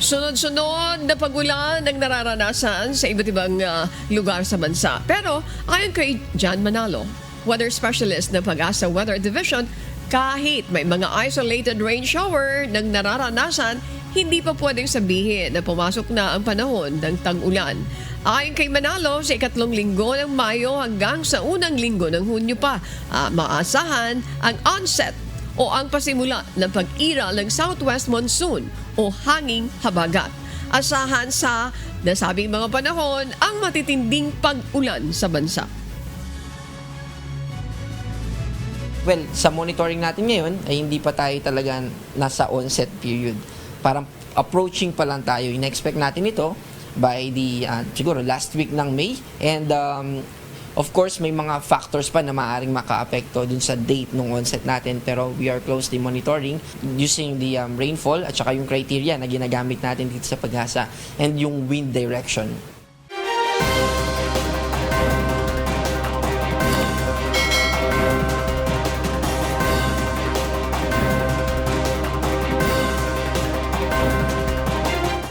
Sunod-sunod na pagulan ang nararanasan sa iba't ibang lugar sa bansa. Pero ayon kay John Manalo, weather specialist ng Pag-asa Weather Division, kahit may mga isolated rain shower ng nararanasan, hindi pa pwedeng sabihin na pumasok na ang panahon ng tag-ulan. Ayon kay Manalo, sa ikatlong linggo ng Mayo hanggang sa unang linggo ng Hunyo pa, maasahan ang onset o ang pasimula ng pag-iral ng southwest monsoon o hanging habagat. Asahan sa nasabing mga panahon ang matitinding pag-ulan sa bansa. Well, sa monitoring natin ngayon ay hindi pa tayo talaga nasa onset period. Parang approaching pa lang tayo. In-expect natin ito by the siguro last week ng May, and of course may mga factors pa na maaaring makaapekto dun sa date ng onset natin, pero we are closely monitoring using the rainfall at saka yung criteria na ginagamit natin dito sa Pag-asa and yung wind direction.